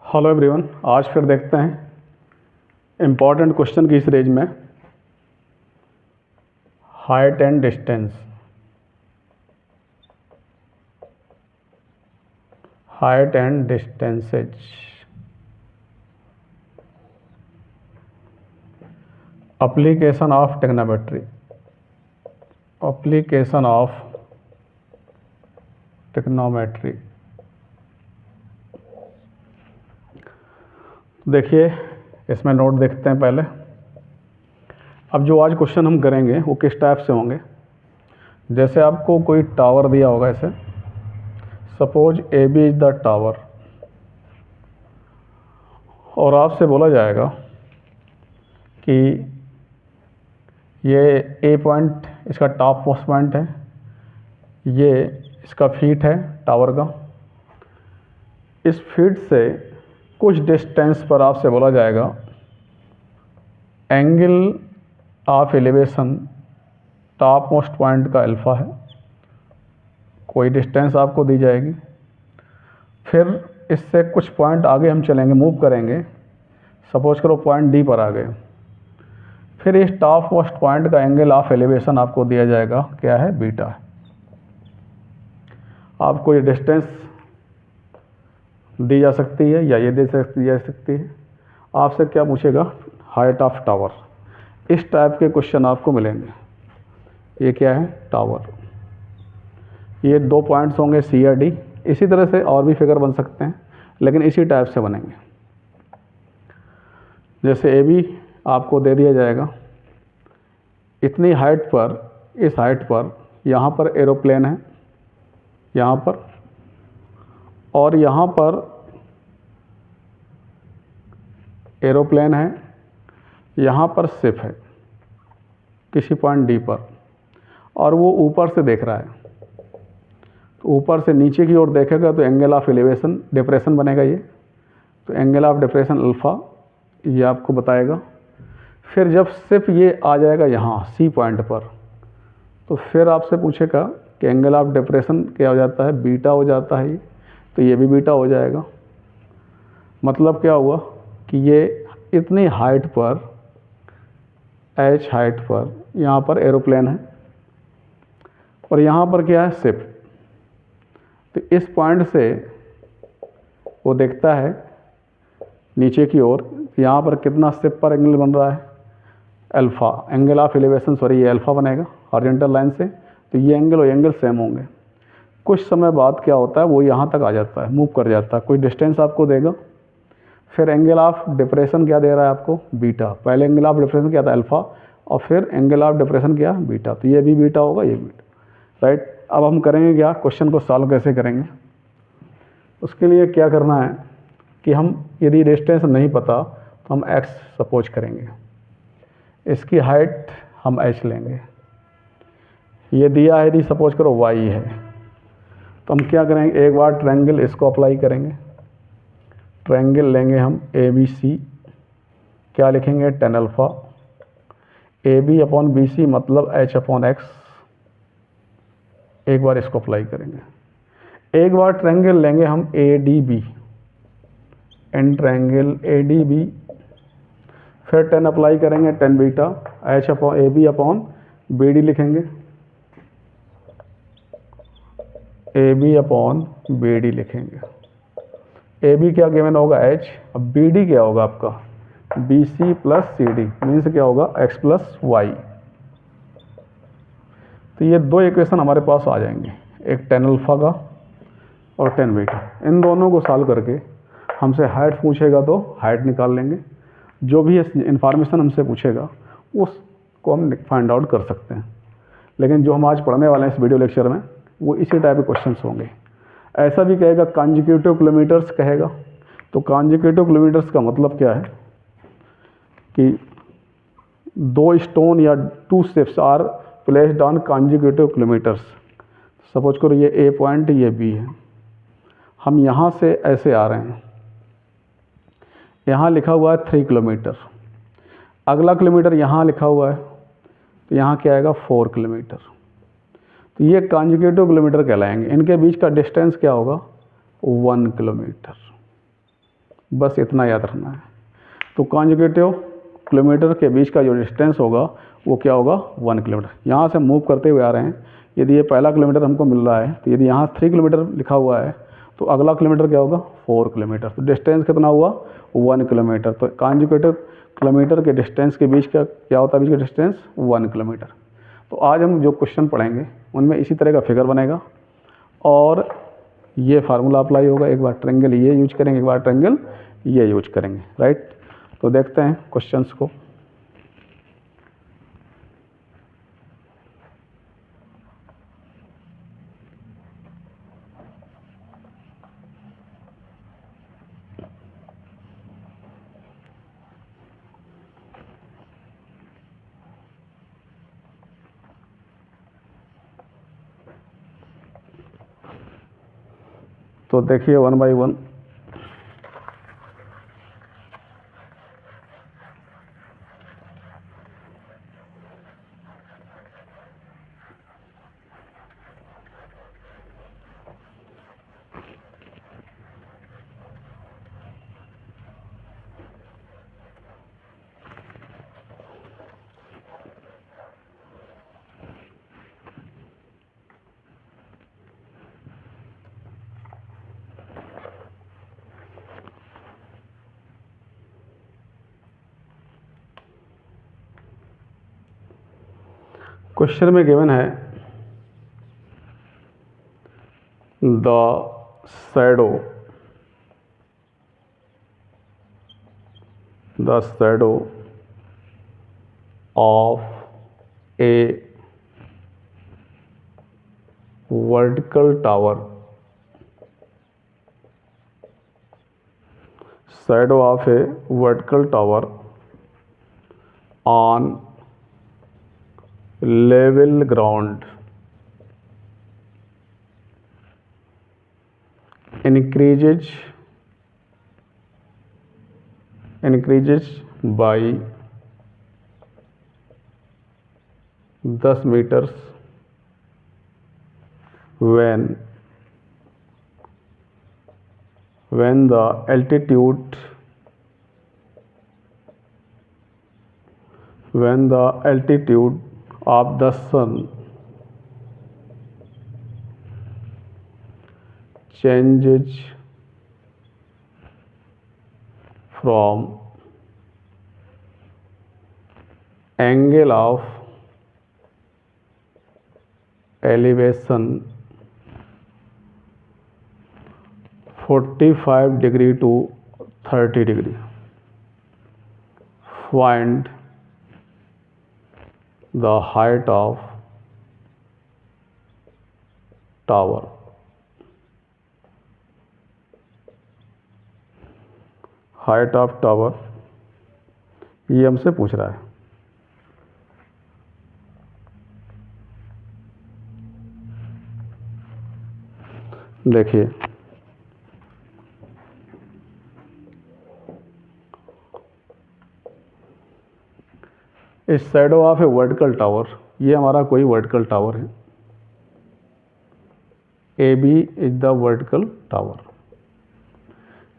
Hello everyone, आज फिर देखते हैं इम्पॉर्टेंट क्वेश्चन की सीरीज में height and distance. Height and distances. Application of trigonometry. Application of trigonometry. देखिए, इसमें नोट देखते हैं पहले। अब जो आज क्वेश्चन हम करेंगे वो किस टाइप से होंगे। जैसे आपको कोई टावर दिया होगा, ऐसे suppose A B is the tower, और आपसे बोला जाएगा कि ये ए पॉइंट इसका टॉप मोस्ट पॉइंट है, ये इसका फीट है टावर का। इस फीट से कुछ डिस्टेंस पर आपसे बोला जाएगा angle of elevation top most point का अल्फ़ा है। कोई डिस्टेंस आपको दी जाएगी। फिर इससे कुछ पॉइंट आगे हम चलेंगे, मूव करेंगे। सपोज करो पॉइंट डी पर आ गए। फिर इस टॉप मोस्ट पॉइंट का एंगल ऑफ एलिवेशन आपको दिया जाएगा, क्या है, बीटा। आपको ये डिस्टेंस दी जा सकती है या ये दी जा सकती है। आपसे क्या पूछेगा, हाइट ऑफ टावर। इस टाइप के क्वेश्चन आपको मिलेंगे। ये क्या है, टावर। ये दो पॉइंट्स होंगे सी या डी। इसी तरह से और भी फिगर बन सकते हैं, लेकिन इसी टाइप से बनेंगे। जैसे ए बी आपको दे दिया जाएगा, इतनी हाइट पर, इस हाइट पर यहाँ पर एरोप्लेन है, यहाँ पर, और यहाँ पर एरोप्लेन है, यहाँ पर शिप है किसी पॉइंट डी पर, और वो ऊपर से देख रहा है। तो ऊपर से नीचे की ओर देखेगा तो एंगल ऑफ एलिवेशन डिप्रेशन बनेगा ये। तो एंगल ऑफ डिप्रेशन अल्फ़ा, ये आपको बताएगा। फिर जब शिप ये आ जाएगा यहाँ सी पॉइंट पर, तो फिर आपसे पूछेगा कि एंगल ऑफ डिप्रेशन क्या हो जाता है, बीटा हो जाता है ये। तो ये भी बीटा हो जाएगा। मतलब क्या हुआ कि ये इतनी हाइट पर, एच हाइट पर, यहाँ पर एरोप्लेन है और यहाँ पर क्या है, शिप। तो इस पॉइंट से वो देखता है नीचे की ओर, यहाँ पर कितना शिप पर एंगल बन रहा है, alpha. Angle of elevation, sorry, ये अल्फ़ा बनेगा हॉरिजॉन्टल लाइन से। तो ये एंगल और एंगल सेम होंगे। कुछ समय बाद क्या होता है, वो यहाँ तक आ जाता है, मूव कर जाता है, कोई डिस्टेंस आपको देगा। फिर एंगल ऑफ डिप्रेशन क्या दे रहा है आपको, बीटा। पहले एंगल ऑफ डिप्रेशन क्या था, अल्फ़ा, और फिर एंगल ऑफ डिप्रेशन क्या, बीटा। तो ये भी बीटा होगा, ये बीटा, राइट। अब हम करेंगे क्या, क्वेश्चन को सॉल्व कैसे करेंगे। उसके लिए क्या करना है कि हम, यदि डिस्टेंस नहीं पता तो हम x सपोज करेंगे, इसकी हाइट हम h लेंगे। ये दिया है, यदि सपोज करो y है, तो हम क्या करेंगे, एक बार ट्रायंगल इसको अप्लाई करेंगे। ट्रायंगल लेंगे हम ए बी सी, क्या लिखेंगे, tan alpha. A B upon B C मतलब h अपॉन एक्स। एक बार इसको अप्लाई करेंगे। एक बार ट्रायंगल लेंगे हम a d b, in triangle a d b. फिर टेन अप्लाई करेंगे, tan beta, h upon a B upon b d लिखेंगे, a B upon b d लिखेंगे। ए बी क्या गिवन होगा, एच। अब बी डी क्या होगा आपका, b c plus c d, means क्या होगा, एक्स प्लस वाई। तो ये दो इक्वेशन हमारे पास आ जाएंगे, एक टेन अल्फ़ा का और टेन बीटा। इन दोनों को सॉल्व करके हमसे हाइट पूछेगा तो हाइट निकाल लेंगे। जो भी इंफॉर्मेशन हमसे पूछेगा उसको हम फाइंड आउट कर सकते हैं। लेकिन जो हम आज पढ़ने वाले हैं इस वीडियो लेक्चर में, वो इसी टाइप के क्वेश्चंस होंगे। ऐसा भी कहेगा, कॉन्जिक्यूटिव किलोमीटर्स कहेगा। तो कॉन्जिक्यूटिव किलोमीटर्स का मतलब क्या है कि दो स्टोन या two ships are placed on consecutive kilometres. Suppose करो ये ए पॉइंट, ये बी है, हम यहाँ से ऐसे आ रहे हैं, यहाँ लिखा हुआ है 3 किलोमीटर, अगला किलोमीटर यहाँ लिखा हुआ है, तो यहाँ क्या आएगा, 4 किलोमीटर। तो ये कॉन्जिक्यूटिव किलोमीटर कहलाएंगे। इनके बीच का डिस्टेंस क्या होगा, 1 किलोमीटर। बस इतना याद रखना है। तो कॉन्जुगेटिव किलोमीटर के बीच का जो डिस्टेंस होगा वो क्या होगा 1 किलोमीटर। यहाँ से मूव करते हुए आ रहे हैं, यदि ये पहला किलोमीटर हमको मिल रहा है तो यदि यहाँ 3 किलोमीटर लिखा हुआ है तो अगला किलोमीटर क्या होगा 4 किलोमीटर। तो डिस्टेंस कितना हुआ 1 किलोमीटर। तो कॉन्जुगेटिव किलोमीटर के डिस्टेंस के बीच का क्या होता है, बीच का डिस्टेंस 1 किलोमीटर। तो आज हम जो क्वेश्चन पढ़ेंगे उनमें इसी तरह का फिगर बनेगा और ये फार्मूला अप्लाई होगा। एक बार ट्रायंगल ये यूज करेंगे, एक बार ट्रायंगल ये यूज करेंगे, राइट। तो देखते हैं क्वेश्चंस को। तो देखिए 1 बाई 1। क्वेश्चन में गिवन है the shadow of a vertical tower, shadow of a vertical tower on level ground increases by 10 meters when the altitude of the sun changes from angle of elevation 45 degree to 30 degree. Find the height of tower. Height of tower ये हमसे पूछ रहा है। देखिए इस shadow of a vertical tower, ये हमारा कोई वर्टिकल टावर है। A B is the vertical tower.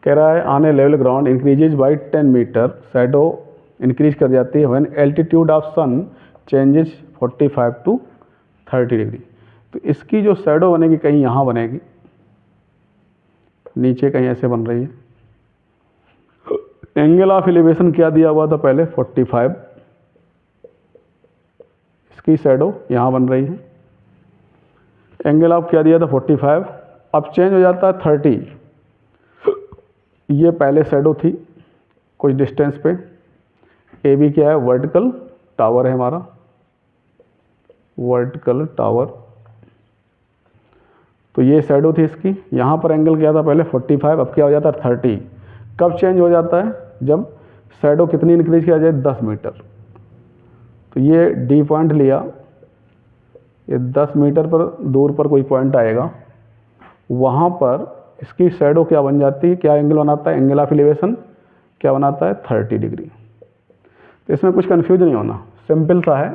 कह रहा है on a level ground increases by 10 metre, shadow increase कर जाती है when altitude of sun changes 45 to 30 degree. तो इसकी जो शैडो बनेगी कहीं यहाँ बनेगी, नीचे कहीं ऐसे बन रही है। एंगल ऑफ एलिवेशन क्या दिया हुआ था पहले 45, इसकी शैडो यहाँ बन रही है। एंगल ऑफ क्या दिया था 45, अब चेंज हो जाता है 30। ये पहले शैडो थी कुछ डिस्टेंस पे। ए बी क्या है वर्टिकल टावर है हमारा, वर्टिकल टावर। तो ये शैडो थी इसकी, यहाँ पर एंगल क्या था पहले 45, अब क्या हो जाता है 30। कब चेंज हो जाता है, जब शैडो कितनी इंक्रीज किया जाए 10 मीटर। तो ये डी पॉइंट लिया, ये 10 मीटर पर दूर पर कोई पॉइंट आएगा, वहाँ पर इसकी शैडो क्या बन जाती है, क्या एंगल बनाता है, एंगल ऑफ एलिवेशन क्या बनाता है 30 डिग्री। तो इसमें कुछ कंफ्यूज नहीं होना, सिंपल सा है।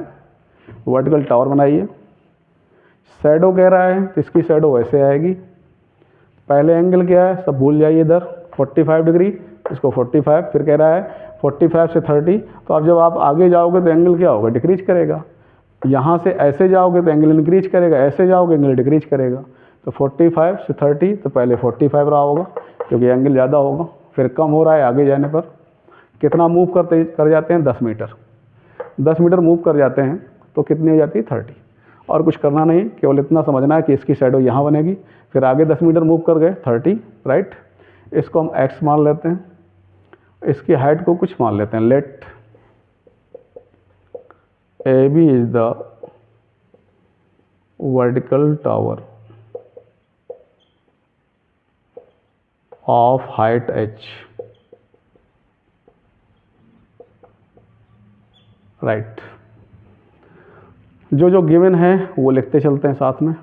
वर्टिकल टावर बनाइए, शैडो कह रहा है तो इसकी शैडो वैसे आएगी। पहले एंगल क्या है सब भूल जाइए, इधर 45 डिग्री, इसको 45, फिर कह रहा है 45 से 30। तो अब जब आप आगे जाओगे तो एंगल क्या होगा, डिक्रीज करेगा। यहाँ से ऐसे जाओगे तो एंगल इंक्रीज करेगा, ऐसे जाओगे एंगल डिक्रीज करेगा। तो 45 से 30, तो पहले 45 रहा होगा क्योंकि एंगल ज़्यादा होगा, फिर कम हो रहा है आगे जाने पर। कितना मूव कर जाते हैं, 10 मीटर। 10 मीटर मूव कर जाते हैं तो कितनी हो जाती है, 30। और कुछ करना नहीं, केवल इतना समझना है कि इसकी शैडो यहाँ बनेगी, फिर आगे 10 मीटर मूव कर गए 30, राइट। इसको हम x मान लेते हैं, इसकी हाइट को कुछ मान लेते हैं। Let A B is the vertical tower of height h, right. जो जो गिवन है वो लिखते चलते हैं साथ में।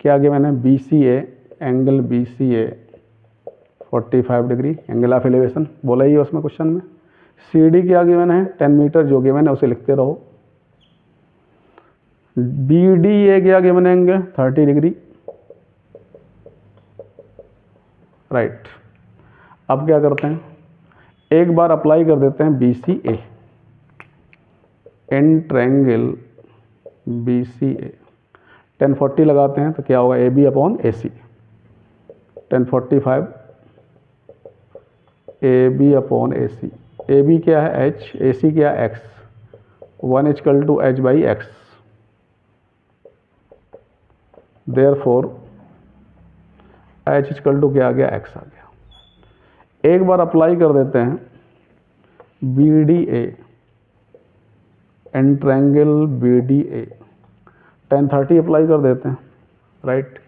क्या गिवन है, B C A, angle B C A 45 degree, angle of elevation बोला ही है उसमें क्वेश्चन में। सी डी क्या गिवन है, 10 मीटर, जो गिवन है उसे लिखते रहो। बी डी ए क्या गिवन है, एंगल 30 डिग्री, राइट। अब क्या करते हैं, एक बार अप्लाई कर देते हैं b C a, in triangle b C a 1040 लगाते हैं तो क्या होगा, A B upon a c 1045, a B upon a c. A B क्या है h, ए सी क्या है x, 1 equal to h by x. Therefore h equal to क्या आ गया, x आ गया। एक बार अप्लाई कर देते हैं B D A, and triangle B D A 1030 apply कर देते हैं, राइट।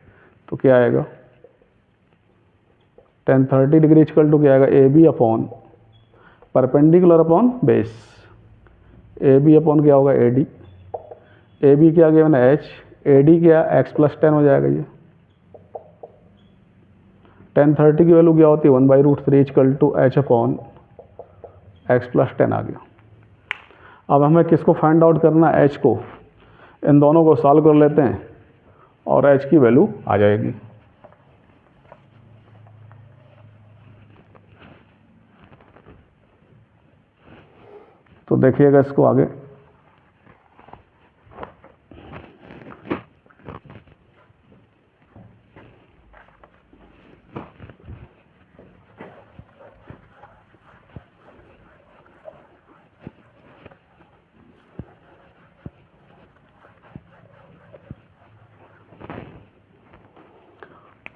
तो क्या आएगा, 1030 डिग्री इक्वल टू क्या आएगा, A B upon perpendicular upon base, A B upon क्या होगा, ए डी। ए बी क्या गया मैंने h, ए डी क्या x प्लस 10 हो जाएगा। ये 1030 की वैल्यू क्या होती है, 1/√3 equal to h upon x plus 10 आ गया। अब हमें किसको फाइंड आउट करना है, h को। इन दोनों को सॉल्व कर लेते हैं और h की वैल्यू आ जाएगी। तो देखिएगा इसको आगे,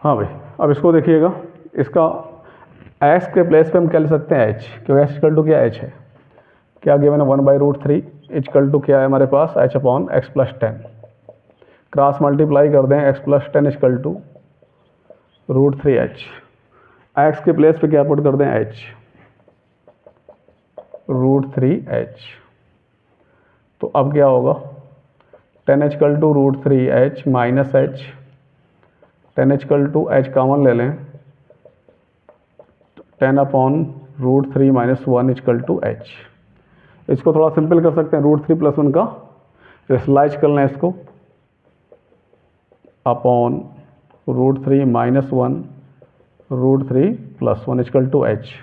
हाँ भाई। अब इसको देखिएगा, इसका x के प्लेस पे हम क्या ले सकते हैं, h, क्योंकि x इक्वल टू क्या h है, क्या गिवन है 1/√3 इक्वल टू क्या है हमारे पास, h upon x plus 10। Cross multiply कर दें, x plus 10 equal to √3h। x के प्लेस पे क्या पुट कर दें, h, √3h। तो अब क्या होगा, 10h equal to √3h minus h, 10h equal to h common ले लें, 10 upon √3 minus 1 equal to h। इसको थोड़ा सिंपल कर सकते हैं, √3 प्लस 1 का रेशनलाइज कर लें इसको, upon √3 minus 1 √3 plus 1 equal to h।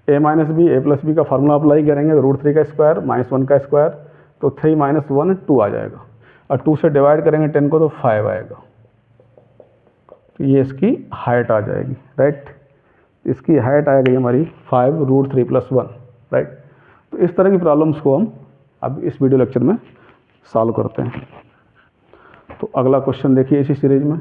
a minus B, A plus B का फार्मूला अप्लाई करेंगे तो √3 का स्क्वायर माइनस 1 का स्क्वायर, तो 3 माइनस 1 2 आ जाएगा, और 2 से डिवाइड करेंगे 10 को तो 5 आएगा। तो ये इसकी हाइट आ जाएगी, राइट। इसकी हाइट आ गई हमारी 5 √3 प्लस 1, राइट। तो इस तरह की प्रॉब्लम्स को हम अब इस वीडियो लेक्चर में सॉल्व करते हैं। तो अगला क्वेश्चन देखिए इसी सीरीज में।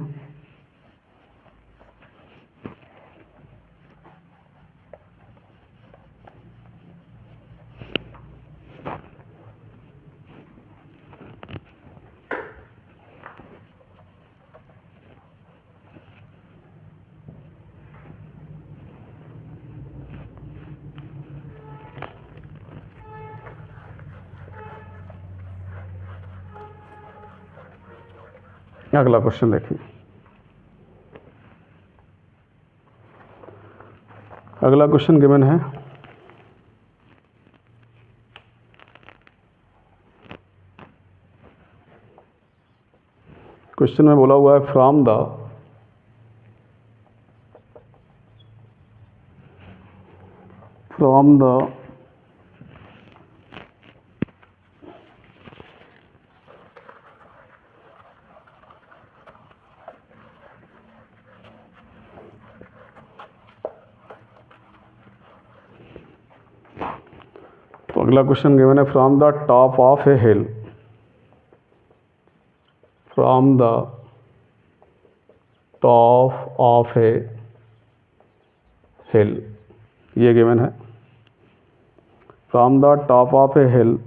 अगला क्वेश्चन देखिए, अगला क्वेश्चन गिवन है, क्वेश्चन में बोला हुआ है from the तो अगला क्वेश्चन गिवन है from the top of a hill, from the top of a hill, ये गिवन है from the top of a hill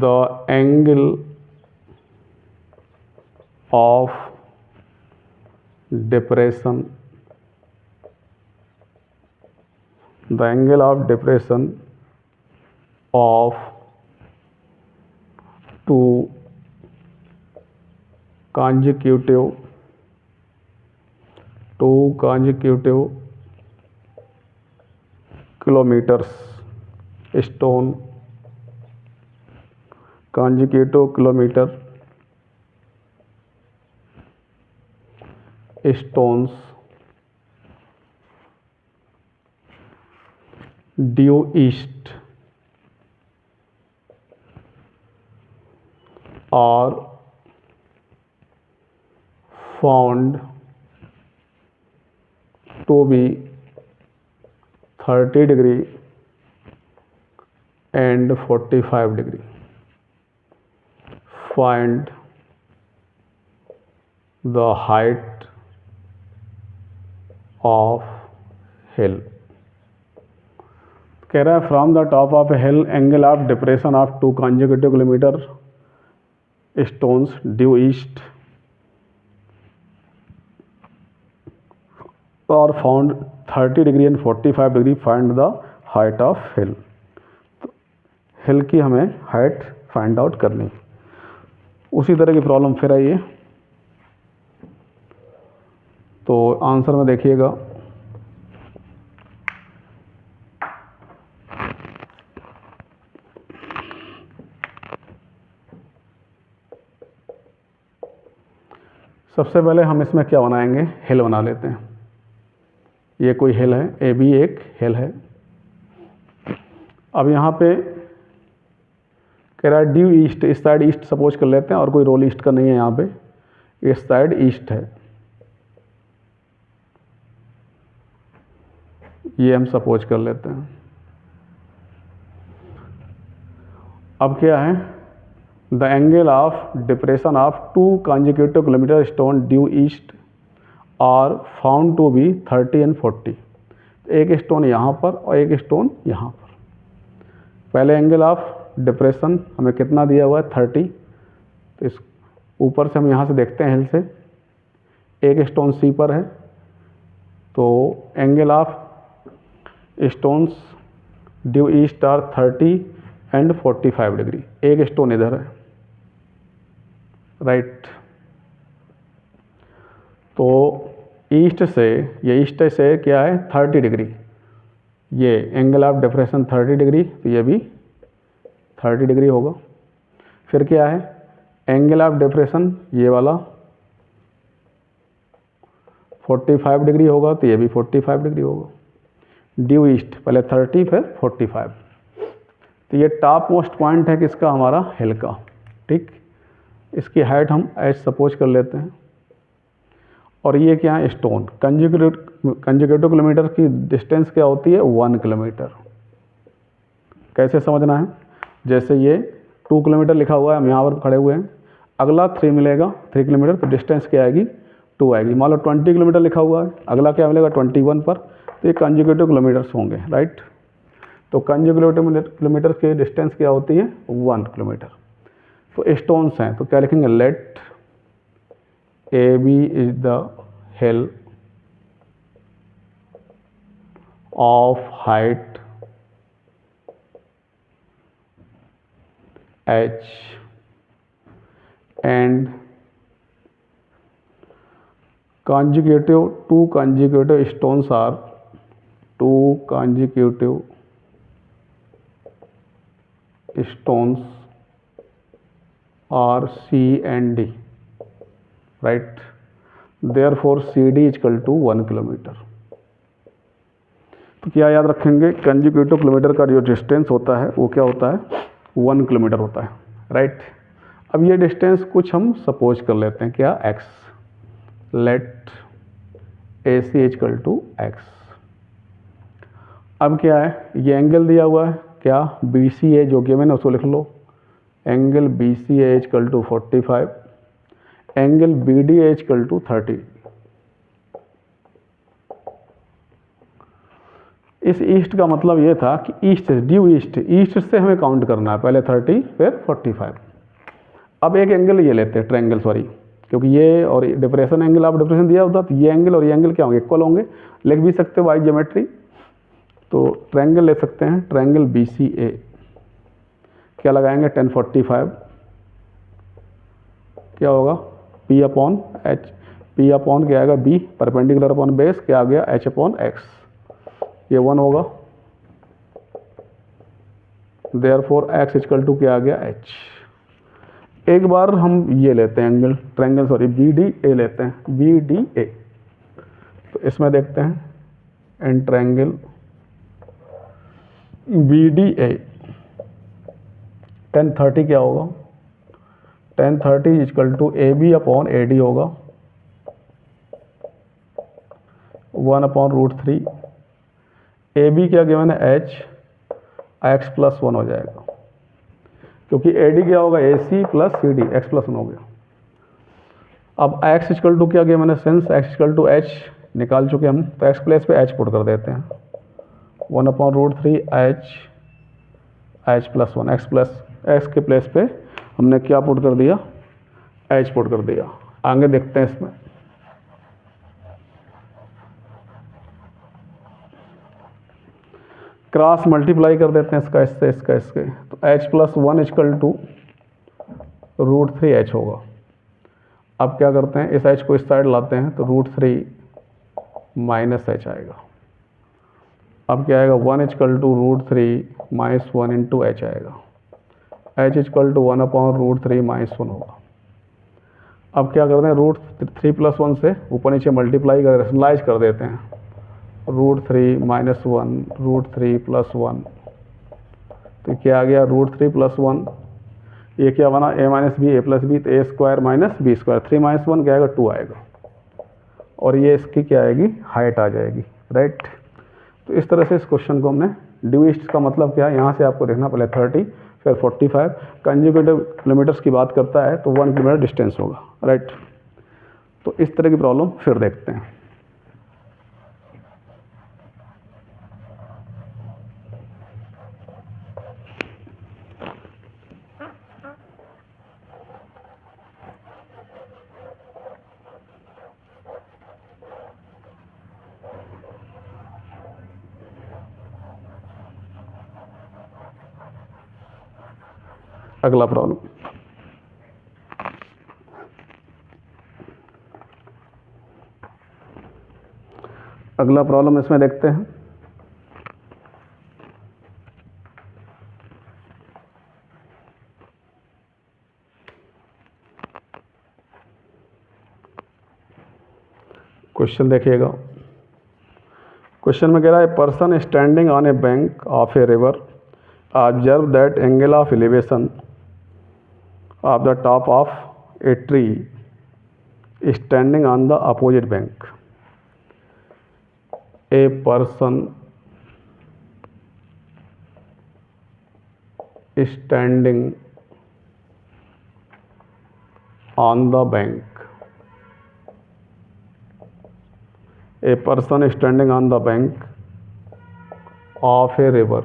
the angle of depression, the angle of depression of two consecutive kilometers stone, consecutive kilometer stones due east are found to be 30 degree and 45 degree. Find the height of hill. कह रहा है from the top of a hill angle of depression of 2 consecutive kilometre stones due east और found 30 degree and 45 degree. Find the height of hill. Hill की हमें height find out करनी. उसी तरह की प्रॉब्लम फिर आई है, तो आंसर में देखिएगा सबसे पहले हम इसमें क्या बनाएंगे, हिल बना लेते हैं. ये कोई हिल है, ए बी एक हिल है. अब यहाँ पे कह रहा है ड्यू ईस्ट, इस साइड ईस्ट सपोज कर लेते हैं और कोई रोल ईस्ट का नहीं है यहाँ पे, इस साइड ईस्ट है, ये हम सपोज कर लेते हैं. अब क्या है, the angle of depression of 2 consecutive kilometre stone due east are found to be 30 and 40. एक स्टोन यहाँ पर और एक स्टोन यहाँ पर. पहले एंगल ऑफ डिप्रेशन हमें कितना दिया हुआ है 30, तो इस ऊपर से हम यहाँ से देखते हैं हिल से, एक स्टोन सी पर है, तो angle of stones due east are 30 and 45 degree. एक स्टोन इधर है, राइट. तो ईस्ट से, ये ईस्ट से क्या है 30 डिग्री, ये एंगल ऑफ डिप्रेशन 30 डिग्री, तो ये भी 30 डिग्री होगा. फिर क्या है, एंगल ऑफ डिप्रेशन ये वाला 45 डिग्री होगा, तो ये भी 45 डिग्री होगा. ड्यू ईस्ट पहले 30 फिर 45. तो ये टॉप मोस्ट पॉइंट है किसका, हमारा हिल का. ठीक, इसकी हाइट हम एज सपोज कर लेते हैं. और ये क्या है, स्टोन. कंजिक्यूटिव किलोमीटर की डिस्टेंस क्या होती है 1 किलोमीटर. कैसे समझना है, जैसे ये 2 किलोमीटर लिखा हुआ है, हम यहाँ पर खड़े हुए हैं, अगला 3 मिलेगा, 3 किलोमीटर, तो डिस्टेंस क्या आएगी 2 आएगी. मान लो 20 किलोमीटर लिखा हुआ है, अगला क्या मिलेगा 21 पर, तो ये कंजिक्यूटिव किलोमीटर्स होंगे, राइट. तो कंजिक्यूटिव किलोमीटर की डिस्टेंस क्या होती है 1 किलोमीटर. तो स्टोन्स हैं, तो क्या लिखेंगे, let A B is the hill of height h and two consecutive stones are 2 consecutive stones are C and D, right. Therefore CD is equal to 1 kilometre. तो तो क्या याद रखेंगे, कंजिक्यूटिव किलोमीटर का जो डिस्टेंस होता है वो क्या होता है, 1 किलोमीटर होता है, राइट। अब ये डिस्टेंस कुछ हम सपोज कर लेते हैं, क्या, x, let AC equal to x। अब क्या है, ये एंगल दिया हुआ है क्या, BCA जो कि मैंने उसको लिख लो, angle BCA equal to 45, angle BDA equal to 30। इस ईस्ट का मतलब ये था कि ईस्ट से ड्यू ईस्ट से हमें काउंट करना है, पहले 30 फिर 45। अब एक एंगल ये लेते हैं, ट्रायंगल, सॉरी, क्योंकि ये और डिप्रेशन एंगल आप डिप्रेशन दिया होता तो ये एंगल और ये एंगल क्या होंगे, इक्वल होंगे। लिख भी सकते हो बाई ज्योमेट्री, तो ट्रायंगल ले सकते हैं, ट्रायंगल BCA क्या लगाएंगे, 1045 क्या होगा, P upon H, P upon क्या आएगा B, परपेंडिकुलर अपॉन बेस क्या आ गया, H अपॉन X, ये 1 होगा, देयरफॉर X इक्वल टू क्या आ गया, H। एक बार हम ये लेते हैं एंगल, ट्रायंगल सॉरी BDA लेते हैं, BDA, तो इसमें देखते हैं इन ट्रायंगल BDA 1030 क्या होगा, 1030 equal to AB upon AD होगा, 1 अपॉन √3, AB क्या गिवन है, H, X प्लस 1 हो जाएगा, क्योंकि AD क्या होगा, AC plus CD, X plus 1 हो गया। अब X इक्वल टू क्या गिवन मैंने, since X equal to H निकाल चुके हम, तो X प्लेस पे H पुट कर देते हैं, 1 अपॉन √3 H प्लस 1, X के प्लेस पे हमने क्या पुट कर दिया, H पुट कर दिया। आगे देखते हैं इसमें, क्रॉस मल्टीप्लाई कर देते हैं इसका इससे, इसका इसके, तो H plus 1 equal to √3 H होगा। अब क्या करते हैं, इस H को इस साइड लाते हैं तो √3 माइनस H आएगा। अब क्या आएगा, 1 equal to √3 minus 1 into H आएगा, H equal to 1 upon √3 minus 1 होगा। अब क्या करते हैं, √3 प्लस 1 से ऊपर नीचे मल्टीप्लाई कर रेशनलाइज कर देते हैं, √3 माइनस 1 √3 प्लस 1, तो क्या आ गया, √3 प्लस 1, ये क्या बना, a minus B, A plus b, तो a square minus b square, 3 minus 1 क्या आएगा, 2 आएगा, और ये इसकी क्या आएगी, हाइट आ जाएगी, राइट। तो इस तरह से इस क्वेश्चन को हमने, ड्यू ईस्ट का मतलब क्या है, यहाँ से आपको देखना, पहले 30 फिर 45, कंजुगेटिव किलोमीटर्स की बात करता है तो 1 किलोमीटर डिस्टेंस होगा, राइट। तो इस तरह की प्रॉब्लम फिर देखते हैं। अगला प्रॉब्लम, अगला प्रॉब्लम इसमें देखते हैं। क्वेश्चन देखिएगा, क्वेश्चन में कह रहा है, person standing on A bank of a river observe that angle of elevation of the top of a tree standing on the opposite bank. A person standing on the bank, a person standing on the bank of a river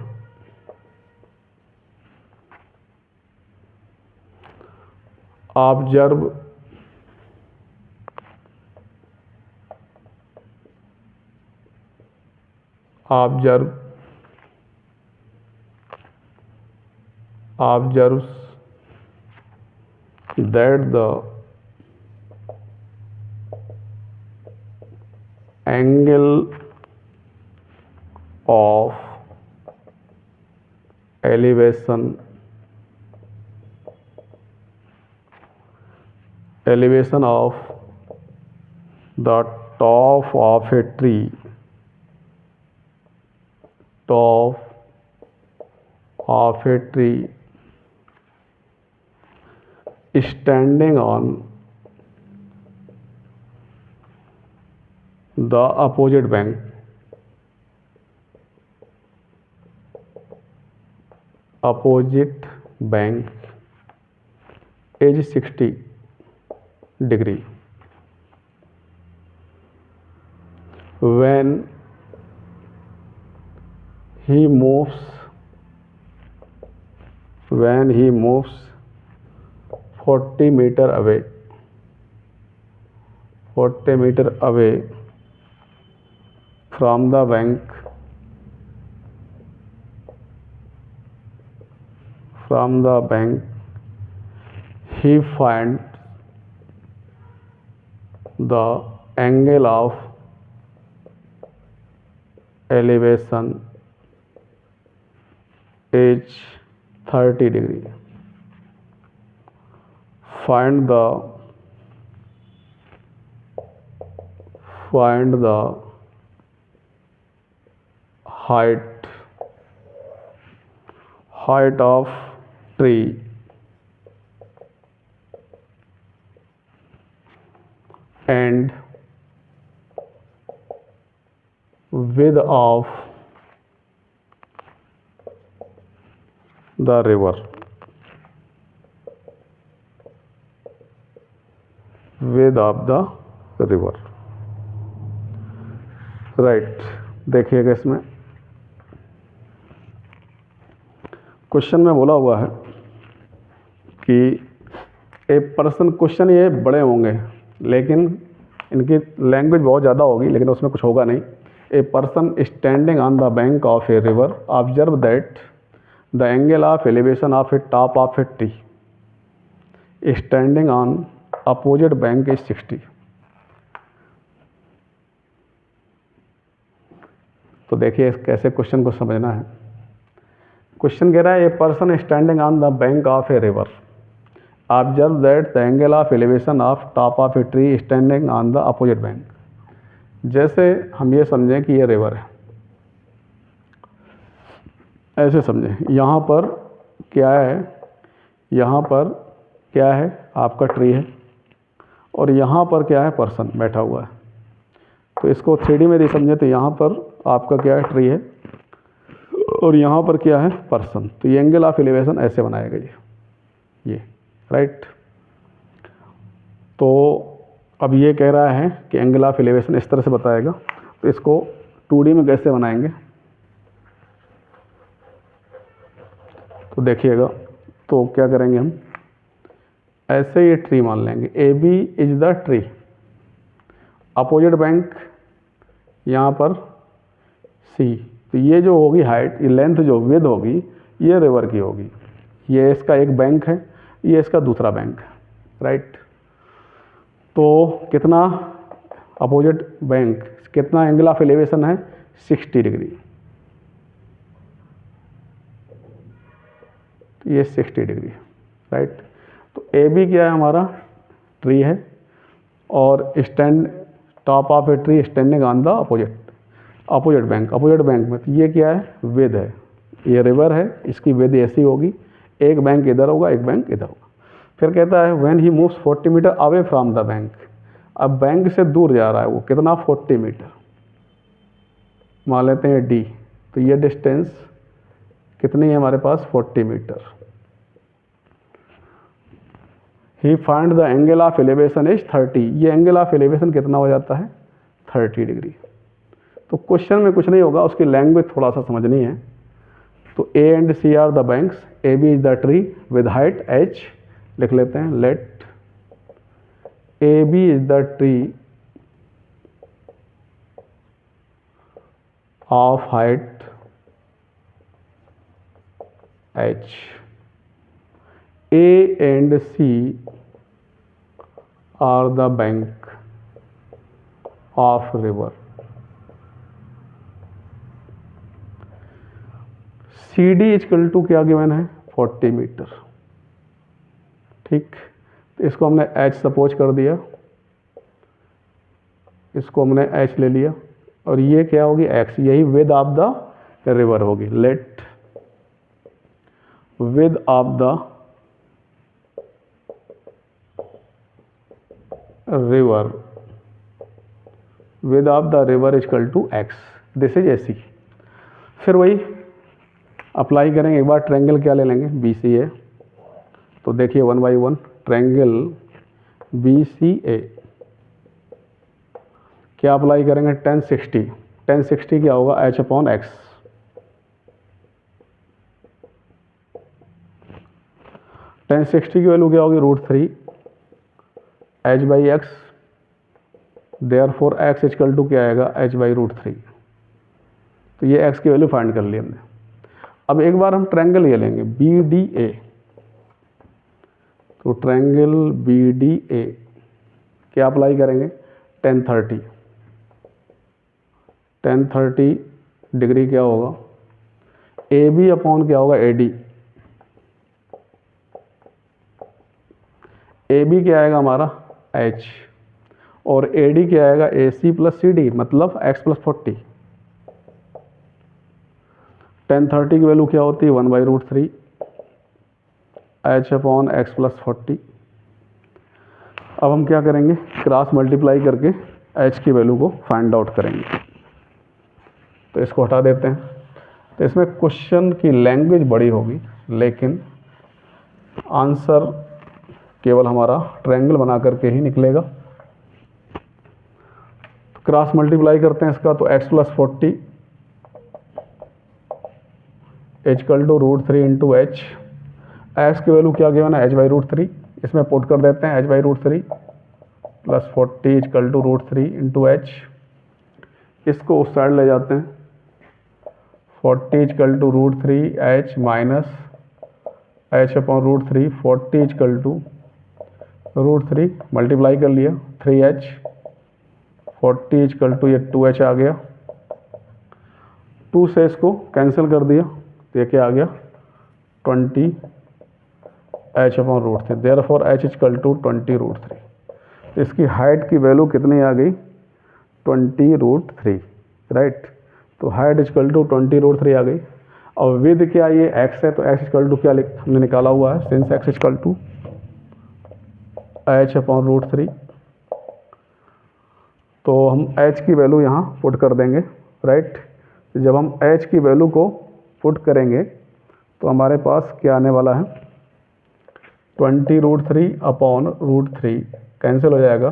observe observes that the angle of elevation of the top of a tree top of a tree standing on the opposite bank is 60 degree. When he moves 40 meter away from the bank he finds the angle of elevation is 30 degree. Find the height of tree and width of the river. Right, देखिएगा इसमें question में बोला हुआ है कि a person, question ये बड़े होंगे लेकिन इनकी लैंग्वेज बहुत ज़्यादा होगी, लेकिन उसमें कुछ होगा नहीं. A person standing on the bank of a river observe that the angle of elevation of A top of a tree standing on opposite bank is 60. तो देखिए कैसे क्वेश्चन को समझना है. क्वेश्चन कह रहा है a person standing on the bank of a river observe that the angle of elevation of top of a tree standing on the opposite bank. जैसे हम ये समझें कि ये रिवर है, ऐसे समझें. यहाँ पर क्या है, आपका ट्री है, और यहाँ पर क्या है, पर्सन बैठा हुआ है. तो इसको 3D में भी समझे तो यहाँ पर आपका क्या है, ट्री है, और यहाँ पर क्या है, पर्सन. तो ये एंगल ऑफ एलिवेशन ऐसे बनाएगा ये राइट. तो अब ये कह रहा है कि एंगल ऑफ एलिवेशन इस तरह से बताएगा. तो इसको 2D में कैसे बनाएंगे, तो देखिएगा. तो क्या करेंगे हम, ऐसे ये ट्री मान लेंगे. A B is the tree, opposite bank यहाँ पर सी. तो ये जो होगी हाइट, ये लेंथ जो विड्थ होगी, ये रिवर की होगी. ये इसका एक बैंक है, ये इसका दूसरा बैंक है राइट. तो कितना अपोजिट बैंक, कितना एंगल ऑफ एलिवेशन है, 60 डिग्री. ये 60 डिग्री राइट. तो ए बी क्या है, हमारा ट्री है, और top of a tree standing on the opposite bank में. तो ये क्या है, विड्थ है. ये रिवर है, इसकी विड्थ ऐसी होगी, एक बैंक इधर होगा, एक बैंक इधर होगा. फिर कहता है when he moves 40 metre away from the bank. अब बैंक से दूर जा रहा है वो, कितना, 40 मीटर मान लेते हैं डी. तो ये डिस्टेंस कितनी है हमारे पास, 40 metre. He find the angle of elevation is 30. ये एंगल ऑफ एलिवेशन कितना हो जाता है, 30 डिग्री. तो क्वेश्चन में कुछ नहीं होगा, उसकी लैंग्वेज थोड़ा सा समझनी है. तो A and C are the banks, A B is the tree with height H. लिख लेते हैं, let A B is the tree of height H. A and C are the bank of river. C D equal to क्या given है, 40 metre. ठीक, तो इसको हमने H suppose कर दिया, इसको हमने एच ले लिया, और ये क्या होगी, एक्स. यही विड्थ ऑफ द रिवर होगी। Let width of the river width of the river equal to X, this is AC। फिर वही अप्लाई करेंगे। एक बार ट्रायंगल क्या ले लेंगे, BCA। तो देखिए 1 बाई 1 ट्रायंगल BCA क्या अप्लाई करेंगे, 1060। 1060 क्या होगा, H अपॉन एक्स। 1060 की वैल्यू क्या होगी, √3 H by X. Therefore X equal to क्या आएगा, H बाई √3। तो ये x की वैल्यू फाइंड कर ली हमने। अब एक बार हम ट्रायंगल ये लेंगे BDA। तो ट्रायंगल BDA क्या अप्लाई करेंगे, 1030। 1030 डिग्री क्या होगा, AB अपॉन क्या होगा, AD। AB क्या आएगा हमारा, H, और AD क्या आएगा, AC प्लस CD, मतलब x प्लस 40। 1030 की वैल्यू क्या होती है, 1 by √3 H upon x plus 40। अब हम क्या करेंगे, क्रॉस मल्टीप्लाई करके H की वैल्यू को फाइंड आउट करेंगे। तो इसको हटा देते हैं। तो इसमें क्वेश्चन की लैंग्वेज बड़ी होगी, लेकिन आंसर केवल हमारा ट्रायंगल बना करके ही निकलेगा। तो क्रॉस मल्टीप्लाई करते हैं इसका, तो x plus 40 equal to √3 into H. X की वैल्यू क्या गिवन है, H बाई √3। इसमें पुट कर देते हैं H by √3 plus 40 equal to √3 into H. इसको उस साइड ले जाते हैं, 40 equal to √3 H minus H upon √3। 40 equal to √3 multiply कर लिया 3H। 40 इक्वल टू ये 2H आ गया। 2 से इसको कैंसिल कर दिया, तो ये क्या आ गया, 20 H upon √3। Therefore H equal to 20 √3। इसकी हाइट की वैल्यू कितनी आ गई, 20 √3, राइट। तो हाइट इक्वल टू 20 √3 आ गई। और विद क्या, ये x है, तो x इक्वल टू क्या हमने निकाला हुआ है, since x equal to H upon √3। तो हम h की वैल्यू यहाँ पुट कर देंगे, राइट। जब हम h की वैल्यू को पुट करेंगे तो हमारे पास क्या आने वाला है, 20 √3 अपॉन √3 कैंसिल हो जाएगा,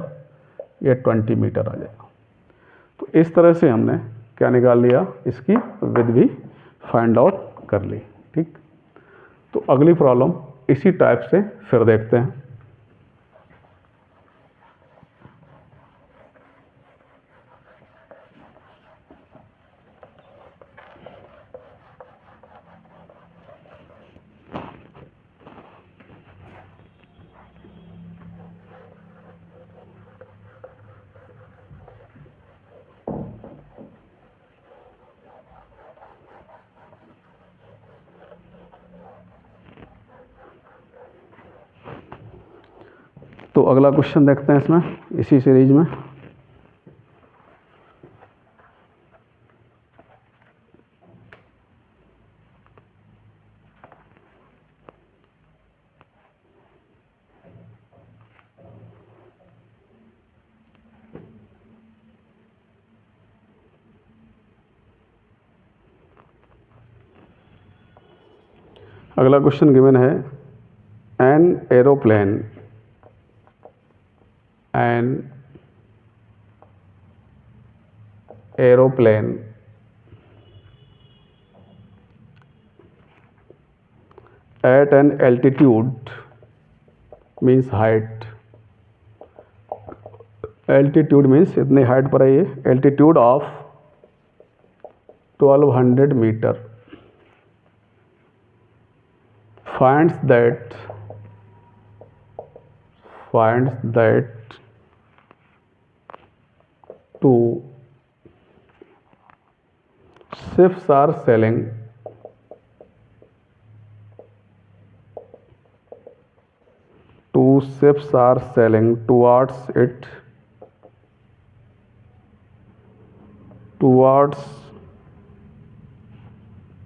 ये 20 मीटर आ जाएगा। तो इस तरह से हमने क्या निकाल लिया, इसकी विद भी फाइंड आउट कर ली, ठीक। तो अगली प्रॉब्लम इसी टाइप से फिर देखते हैं। तो अगला क्वेश्चन देखते हैं इसमें, इसी सीरीज में। अगला क्वेश्चन गिवन है, an aeroplane at an altitude means height, altitude means इतनी हाइट पर है ये, altitude of 1200 metre, finds that two ships are sailing towards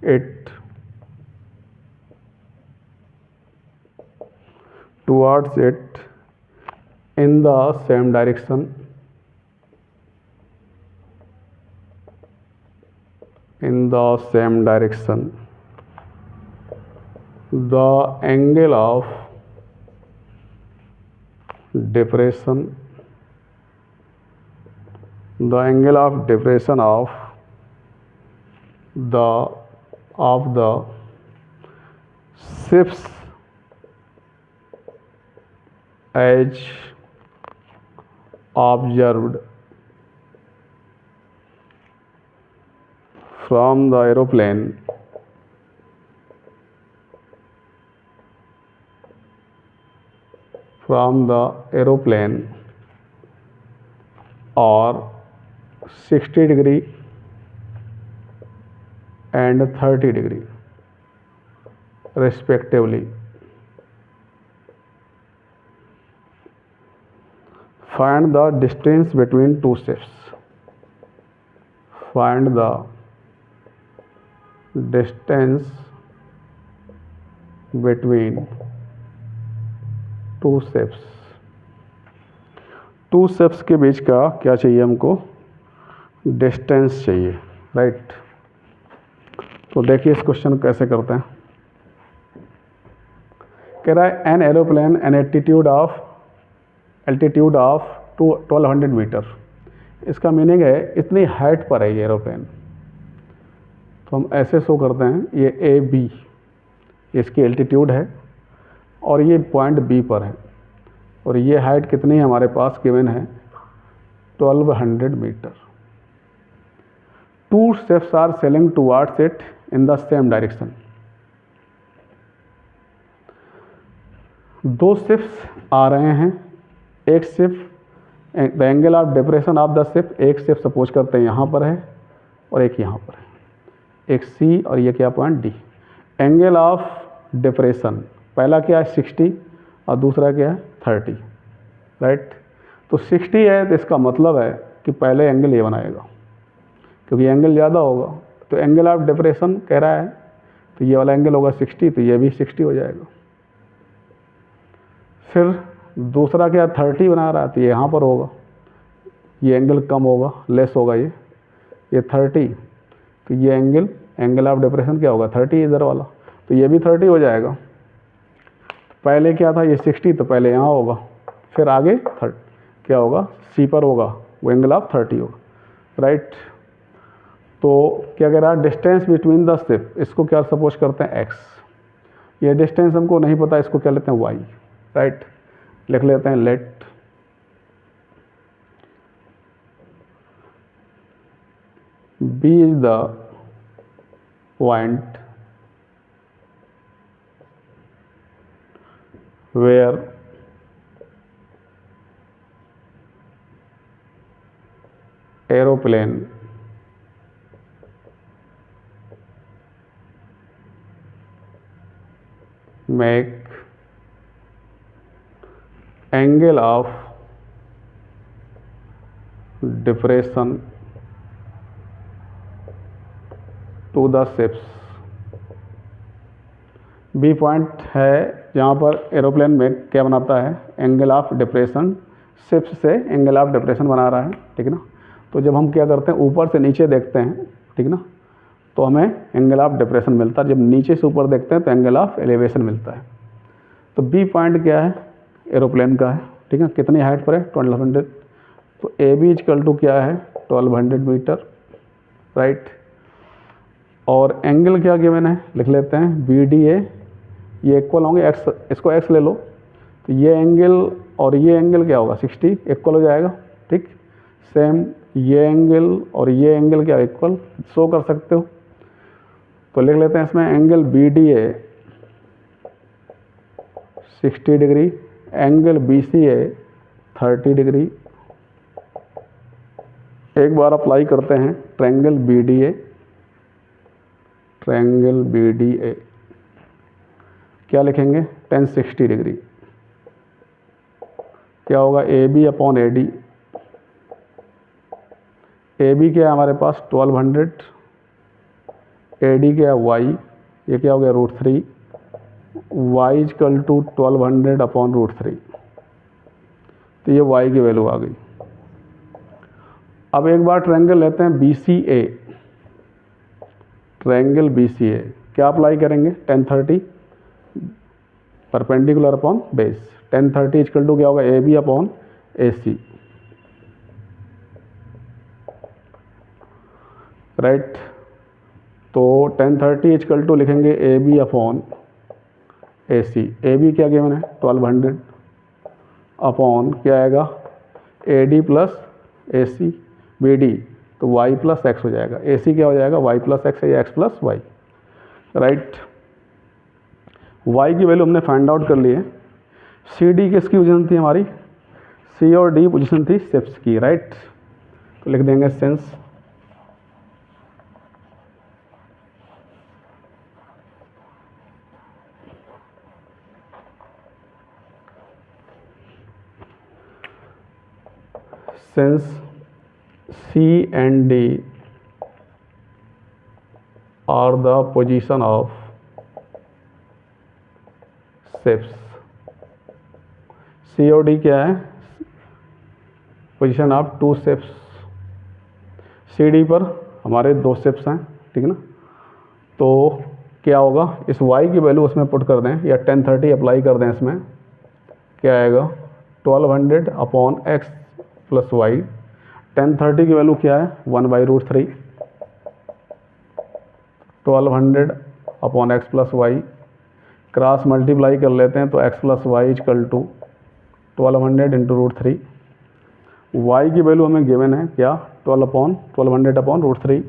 it towards it in the same direction, the angle of depression of the ship's as observed from the aeroplane or 60 degree and 30 degree respectively. Find the distance between two ships. Find the distance between two ships. Two ships के बीच का क्या चाहिए हमको? Distance चाहिए, right. तो देखिए इस क्वेश्चन कैसे करते हैं। कह रहा है an aeroplane an altitude of 1200 metre. इसका मीनिंग है इतनी हाइट पर है ये एरोप्लेन। तो हम ऐसे शो करते हैं, ये ए बी इसकी एल्टीट्यूड है और ये पॉइंट बी पर है और ये हाइट कितनी है हमारे पास गिवन है 1200 metre. Two ships are sailing towards it in the same direction. दो शिप्स आ रहे हैं, एक ship the angle of depression of the ship, एक शिप सपोज करते हैं यहाँ पर है और एक यहाँ पर है, एक सी और ये क्या point D. Angle of depression पहला क्या है 60 और दूसरा क्या है 30, राइट। तो 60 है तो इसका मतलब है कि पहले एंगल ये बनाएगा क्योंकि एंगल ज़्यादा होगा। तो एंगल ऑफ डिप्रेशन कह रहा है तो ये वाला एंगल होगा 60, तो ये भी 60 हो जाएगा। फिर दूसरा क्या 30 बना रहा है तो ये यहाँ पर होगा, ये एंगल कम होगा, लेस होगा ये 30, तो ये एंगल ऑफ डिप्रेशन क्या होगा 30 इधर वाला, तो ये भी 30 हो जाएगा। पहले क्या था ये 60, तो पहले यहाँ होगा, फिर आगे 30 क्या होगा सी पर होगा, वो एंगल ऑफ 30 होगा, राइट। तो क्या कह रहा है डिस्टेंस बिटवीन द शिप, इसको क्या सपोज करते हैं एक्स। ये डिस्टेंस हमको नहीं पता, इसको क्या लेते हैं वाई, राइट। लिख लेते हैं let B is the point where aeroplane make angle of depression to the ships। B point है जहाँ पर एरोप्लेन में क्या बनाता है एंगल ऑफ डिप्रेशन, शिप्स से एंगल ऑफ डिप्रेशन बना रहा है, ठीक है ना। तो जब हम क्या करते हैं ऊपर से नीचे देखते हैं, ठीक ना, तो हमें एंगल ऑफ डिप्रेशन मिलता है। जब नीचे से ऊपर देखते हैं तो एंगल ऑफ एलिवेशन मिलता है। तो बी पॉइंट क्या है एरोप्लेन का है, ठीक है, कितनी हाइट पर है 1200। तो ए बी इजकल टू क्या है 1200 मीटर, राइट। और एंगल क्या गिवन है लिख लेते हैं बी डी ए, ये इक्वल होंगे एक्स, इसको एक्स ले लो, तो ये एंगल और ये एंगल क्या होगा 60 इक्वल हो जाएगा, ठीक। सेम ये एंगल और ये एंगल क्या इक्वल शो कर सकते हो, तो लिख लेते हैं इसमें angle B D A 60 degree, angle B C A 30 degree. एक बार अप्लाई करते हैं triangle B D A, triangle B D A क्या लिखेंगे tan 60 डिग्री क्या होगा A B upon A D. A B क्या है हमारे पास 1200 ए डी क्या है वाई, ये क्या हो गया √3, वाई इजकल टू 1200 अपॉन √3, तो ये वाई की वैल्यू आ गई। अब एक बार ट्रायंगल लेते हैं BCA, ट्रायंगल BCA क्या अप्लाई करेंगे, tan 30 perpendicular upon base, tan 30 equal to क्या होगा AB अपॉन AC, राइट। तो tan 30 इजकल टू लिखेंगे AB अपॉन AC, AB क्या गिवन है 1200 अपॉन क्या आएगा AD प्लस AC BD, तो y प्लस x हो जाएगा, AC क्या हो जाएगा y प्लस x है या x plus y, right. y की वैल्यू हमने फाइंड आउट कर ली है। CD किसकी पोजीशन थी हमारी, C और D पोजीशन थी शिप्स की, राइट। तो लिख देंगे since C and D are the position of ships, C और D क्या है पोजीशन ऑफ 2 शिप्स, CD पर हमारे 2 शिप्स हैं, ठीक है ना। तो क्या होगा, इस y की वैल्यू उसमें पुट कर दें या tan 30 अप्लाई कर दें, इसमें क्या आएगा 1200 upon x plus y, tan 30 की वैल्यू क्या है 1/√3, 1200 upon x plus y, cross multiply कर लेते हैं तो x plus y equal to 1200 into √3, y की वैल्यू हमें गिवन है क्या 1200 अपॉन √3,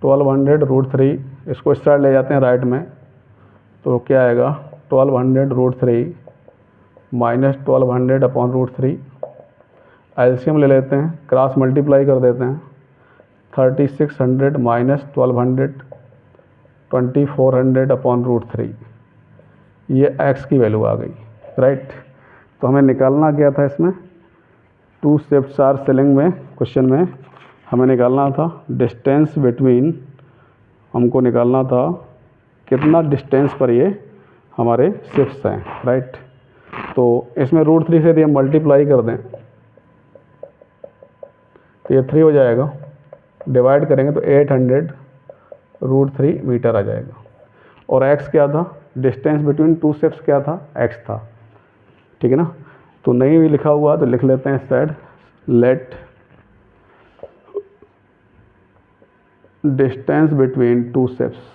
1200 √3, इसको इस साइड ले जाते हैं राइट में, तो क्या आएगा 1200 √3 माइनस 1200 अपॉन √3, एलसीएम ले लेते हैं, क्रॉस मल्टीप्लाई कर देते हैं, 3600 माइनस 1200 2400 अपॉन √3, ये x की वैल्यू आ गई, राइट। तो हमें निकालना क्या था इसमें, 2 शिप्स आर सेलिंग में, क्वेश्चन में हमें निकालना था डिस्टेंस बिटवीन, हमको निकालना था कितना डिस्टेंस पर ये हमारे शिप्स हैं, राइट। तो इसमें √3 से यदि हम मल्टीप्लाई कर दें तो ये 3 हो जाएगा, डिवाइड करेंगे तो 800 √3 मीटर आ जाएगा। और x क्या था, डिस्टेंस बिटवीन 2 शिप्स क्या था, x था, ठीक है ना। तो नहीं भी लिखा हुआ तो लिख लेते हैं इस side, let distance between 2 ships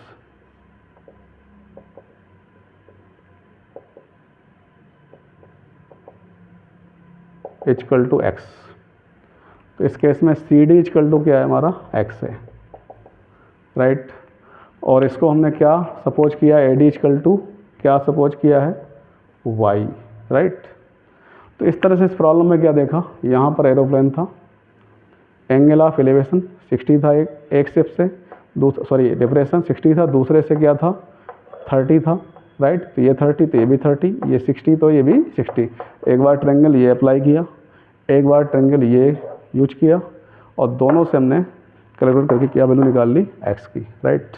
equal to x, तो इस केस में CD इजकल टू क्या है हमारा x है, राइट। और इसको हमने क्या सपोज किया, AD इजकल टू क्या सपोज किया है y, राइट। तो इस तरह से इस प्रॉब्लम में क्या देखा, यहाँ पर एरोप्लेन था, एंगल ऑफ एलिवेशन 60 था एक शिप से, डिप्रेशन 60 था, दूसरे से क्या था 30 था, राइट। तो ये 30 तो ये भी 30, ये 60 तो ये भी 60। एक बार ट्रायंगल ये अप्लाई किया, एक बार ट्रायंगल ये यूज किया, और दोनों से हमने कैलकुलेट करके क्या वैल्यू निकाल ली x की, राइट।